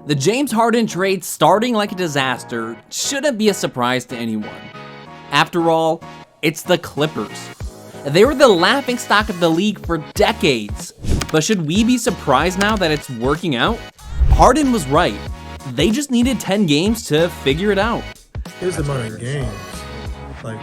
The James Harden trade starting like a disaster shouldn't be a surprise to anyone. After all, it's the Clippers. They were the laughingstock of the league for decades. But should we be surprised now that it's working out? Harden was right. They just needed 10 games to figure it out. Here's the amount of games. Like,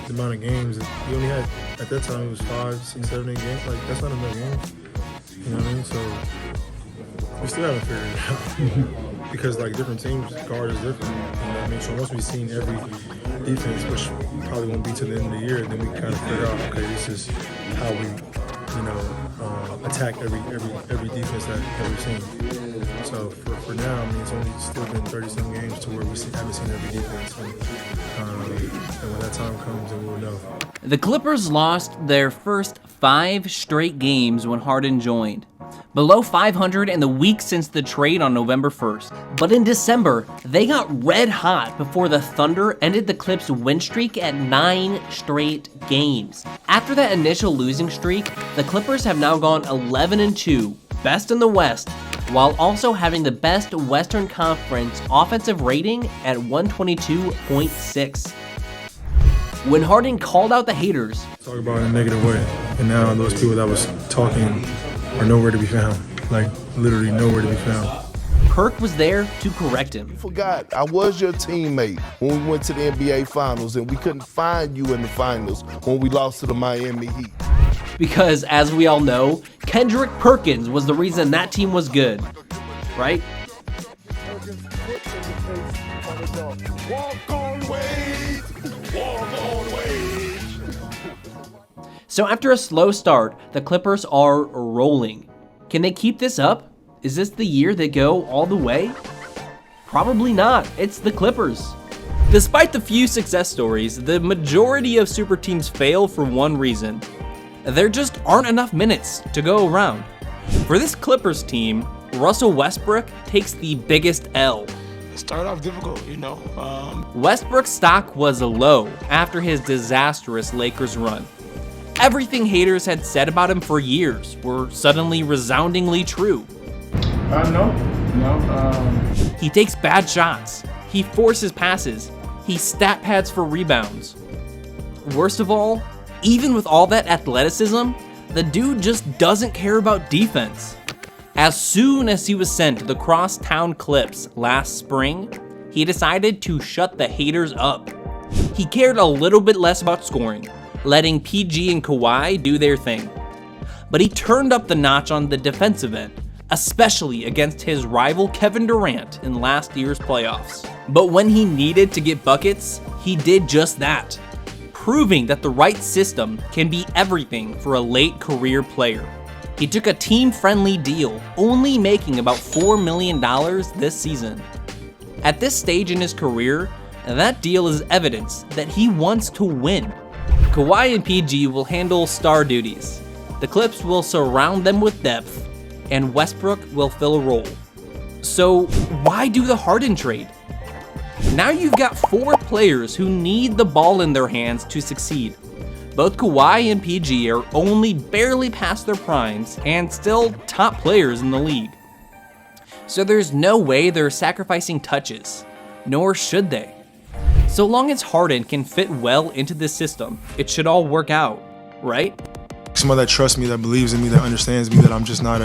the amount of games. You only had, at that time, it was 5, 6, 7, 8 games. Like, that's not enough games. You know what I mean? So, we still haven't figured it out. Because, like, different teams, guard is different. You know what I mean? So, once we've seen every defense, which probably won't be to the end of the year, then we kind of figure out, okay, this is how we, attack every defense that we've seen. So for now, I mean, it's only still been 30-some games to where we haven't seen every defense. And when that time comes, then we'll know. The Clippers lost their first 5 straight games when Harden joined, below 500 in the week since the trade on November 1st. But in December, they got red hot before the Thunder ended the Clips' win streak at 9 straight games. After that initial losing streak, the Clippers have now gone 11-2, best in the West, while also having the best Western Conference offensive rating at 122.6. When Harden called out the haters, talk about it in a negative way, and now those people that was talking are nowhere to be found. Like, literally nowhere to be found. Kirk was there to correct him. You forgot, I was your teammate when we went to the NBA Finals, and we couldn't find you in the finals when we lost to the Miami Heat. Because, as we all know, Kendrick Perkins was the reason that team was good, right? Walk on Wade! Walk on Wade! So after a slow start, the Clippers are rolling. Can they keep this up? Is this the year they go all the way? Probably not. It's the Clippers. Despite the few success stories, the majority of super teams fail for one reason. There just aren't enough minutes to go around. For this Clippers team, Russell Westbrook takes the biggest L. It started off difficult, Westbrook's stock was low after his disastrous Lakers run. Everything haters had said about him for years were suddenly resoundingly true. No. He takes bad shots. He forces passes. He stat pads for rebounds. Worst of all, even with all that athleticism, the dude just doesn't care about defense. As soon as he was sent to the Crosstown Clips last spring, he decided to shut the haters up. He cared a little bit less about scoring, letting PG and Kawhi do their thing. But he turned up the notch on the defensive end, especially against his rival Kevin Durant in last year's playoffs. But when he needed to get buckets, he did just that, proving that the right system can be everything for a late career player. He took a team-friendly deal, only making about $4 million this season. At this stage in his career, that deal is evidence that he wants to win. Kawhi and PG will handle star duties. The Clips will surround them with depth, and Westbrook will fill a role. So why do the Harden trade? Now you've got 4 players who need the ball in their hands to succeed. Both Kawhi and PG are only barely past their primes and still top players in the league. So there's no way they're sacrificing touches, nor should they. So long as Harden can fit well into this system, it should all work out, right? Someone that trusts me, that believes in me, that understands me, that I'm just not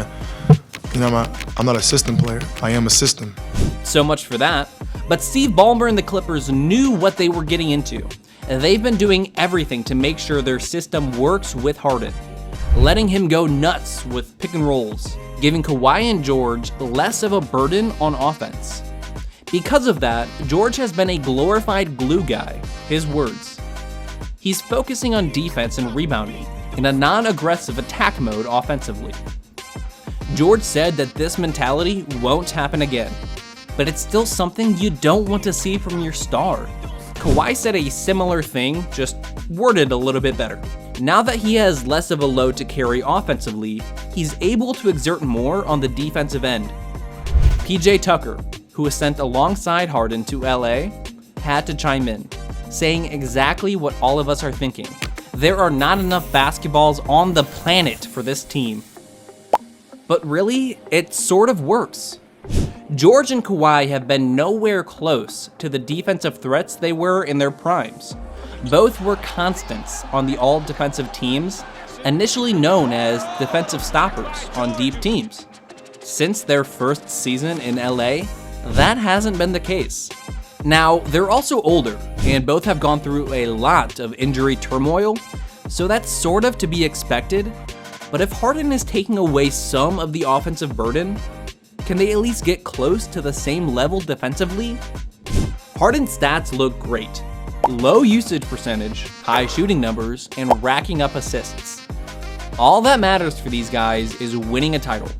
I'm not a system player. I am a system. So much for that. But Steve Ballmer and the Clippers knew what they were getting into. They've been doing everything to make sure their system works with Harden, letting him go nuts with pick and rolls, giving Kawhi and George less of a burden on offense. Because of that, George has been a glorified glue guy, his words. He's focusing on defense and rebounding in a non-aggressive attack mode offensively. George said that this mentality won't happen again, but it's still something you don't want to see from your star. Kawhi said a similar thing, just worded a little bit better. Now that he has less of a load to carry offensively, he's able to exert more on the defensive end. PJ Tucker, who was sent alongside Harden to LA, had to chime in, saying exactly what all of us are thinking. There are not enough basketballs on the planet for this team. But really, it sort of works. George and Kawhi have been nowhere close to the defensive threats they were in their primes. Both were constants on the all-defensive teams, initially known as defensive stoppers on deep teams. Since their first season in LA, that hasn't been the case. Now, they're also older, and both have gone through a lot of injury turmoil, so that's sort of to be expected. But if Harden is taking away some of the offensive burden, can they at least get close to the same level defensively? Harden's stats look great. Low usage percentage, high shooting numbers, and racking up assists. All that matters for these guys is winning a title.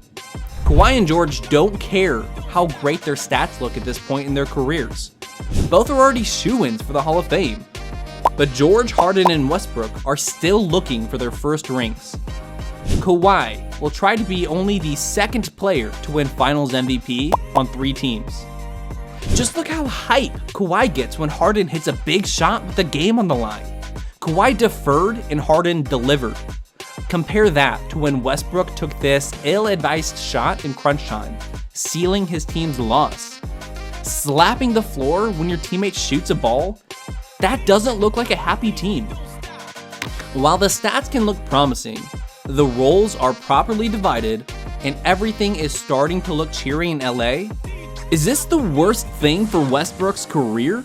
Kawhi and George don't care how great their stats look at this point in their careers. Both are already shoo-ins for the Hall of Fame. But George, Harden, and Westbrook are still looking for their first rings. Kawhi will try to be only the second player to win Finals MVP on 3 teams. Just look how hype Kawhi gets when Harden hits a big shot with the game on the line. Kawhi deferred and Harden delivered. Compare that to when Westbrook took this ill-advised shot in crunch time, sealing his team's loss. Slapping the floor when your teammate shoots a ball, that doesn't look like a happy team. While the stats can look promising, the roles are properly divided, and everything is starting to look cheery in LA, is this the worst thing for Westbrook's career?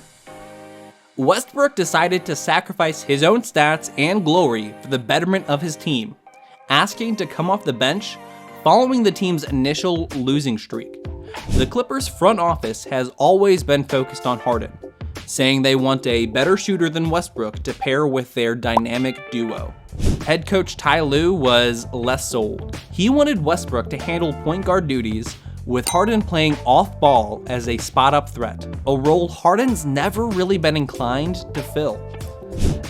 Westbrook decided to sacrifice his own stats and glory for the betterment of his team, asking to come off the bench following the team's initial losing streak. The Clippers front office has always been focused on Harden, saying they want a better shooter than Westbrook to pair with their dynamic duo. Head coach Ty Lue was less sold. He wanted Westbrook to handle point guard duties, with Harden playing off-ball as a spot-up threat, a role Harden's never really been inclined to fill.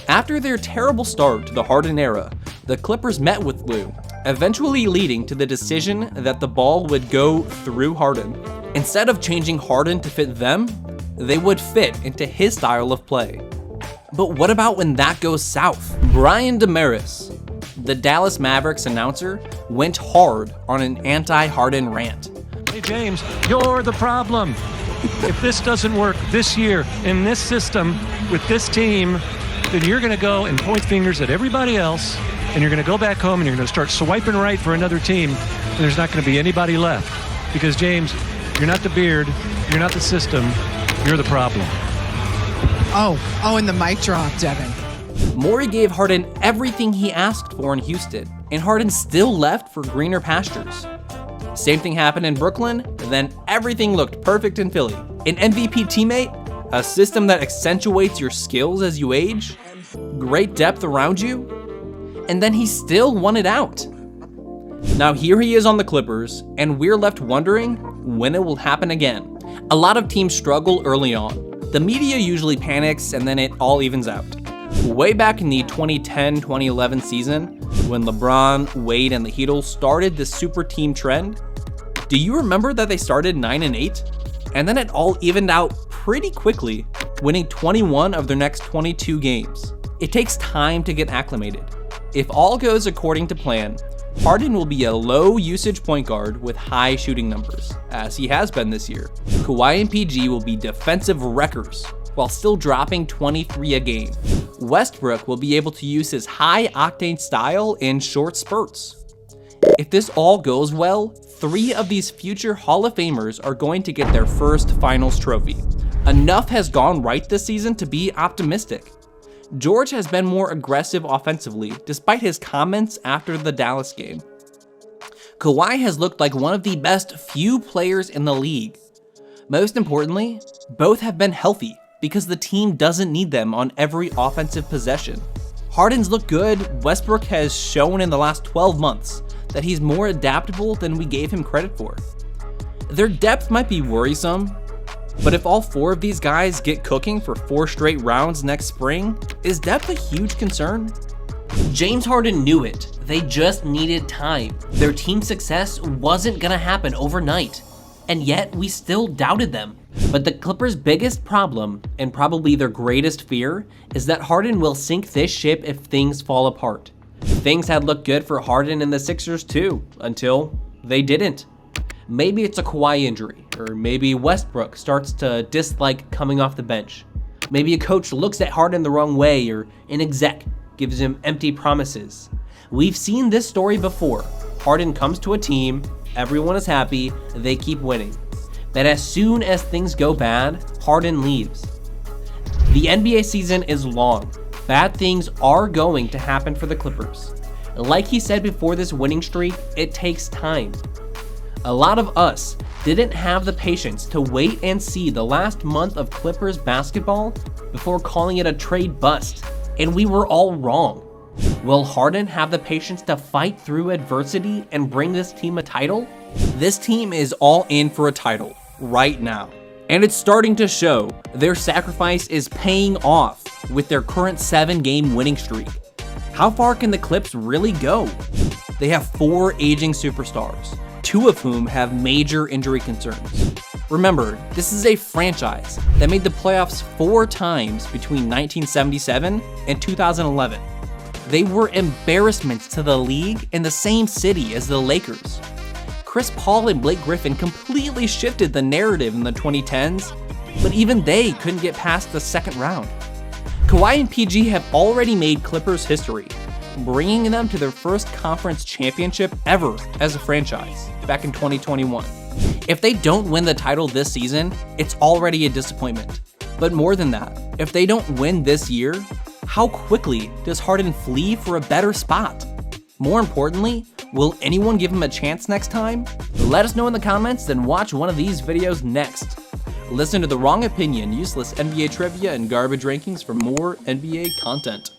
After their terrible start to the Harden era, the Clippers met with Lue, eventually leading to the decision that the ball would go through Harden. Instead of changing Harden to fit them, they would fit into his style of play. But what about when that goes south? Brian Damaris, the Dallas Mavericks announcer, went hard on an anti-Harden rant. Hey James, you're the problem. If this doesn't work this year in this system with this team, then you're going to go and point fingers at everybody else, and you're going to go back home and you're going to start swiping right for another team, and there's not going to be anybody left. Because James, you're not the beard, you're not the system, you're the problem. Oh, and the mic drop, Devin. Morey gave Harden everything he asked for in Houston, and Harden still left for greener pastures. Same thing happened in Brooklyn, then everything looked perfect in Philly. An MVP teammate, a system that accentuates your skills as you age, great depth around you, and then he still won it out. Now here he is on the Clippers, and we're left wondering when it will happen again. A lot of teams struggle early on. The media usually panics and then it all evens out. Way back in the 2010-2011 season, when LeBron, Wade, and the Heat started the super team trend, do you remember that they started 9-8? And then it all evened out pretty quickly, winning 21 of their next 22 games. It takes time to get acclimated. If all goes according to plan, Harden will be a low usage point guard with high shooting numbers, as he has been this year. Kawhi and PG will be defensive wreckers, while still dropping 23 a game. Westbrook will be able to use his high-octane style in short spurts. If this all goes well, 3 of these future Hall of Famers are going to get their first Finals trophy. Enough has gone right this season to be optimistic. George has been more aggressive offensively, despite his comments after the Dallas game. Kawhi has looked like one of the best few players in the league. Most importantly, both have been healthy, because the team doesn't need them on every offensive possession. Harden's looked good. Westbrook has shown in the last 12 months that he's more adaptable than we gave him credit for. Their depth might be worrisome, but if all 4 of these guys get cooking for 4 straight rounds next spring, is depth a huge concern? James Harden knew it. They just needed time. Their team success wasn't gonna happen overnight. And yet, we still doubted them. But the Clippers' biggest problem, and probably their greatest fear, is that Harden will sink this ship if things fall apart. Things had looked good for Harden and the Sixers too, until they didn't. Maybe it's a Kawhi injury, Or maybe Westbrook starts to dislike coming off the bench. Maybe a coach looks at Harden the wrong way, or an exec gives him empty promises. We've seen this story before. Harden comes to a team, everyone is happy, they keep winning. But as soon as things go bad, Harden leaves. The NBA season is long. Bad things are going to happen for the Clippers. Like he said before this winning streak, it takes time. A lot of us didn't have the patience to wait and see the last month of Clippers basketball before calling it a trade bust, and we were all wrong. Will Harden have the patience to fight through adversity and bring this team a title? This team is all in for a title right now. And it's starting to show. Their sacrifice is paying off with their current 7-game winning streak. How far can the Clips really go? They have 4 aging superstars, 2 of whom have major injury concerns. Remember, this is a franchise that made the playoffs 4 times between 1977 and 2011. They were embarrassments to the league in the same city as the Lakers. Chris Paul and Blake Griffin completely shifted the narrative in the 2010s, but even they couldn't get past the second round. Kawhi and PG have already made Clippers history, bringing them to their first conference championship ever as a franchise back in 2021. If they don't win the title this season, it's already a disappointment. But more than that, if they don't win this year, how quickly does Harden flee for a better spot? More importantly, will anyone give him a chance next time? Let us know in the comments, then watch one of these videos next. Listen to The Wrong Opinion, useless NBA trivia, and garbage rankings for more NBA content.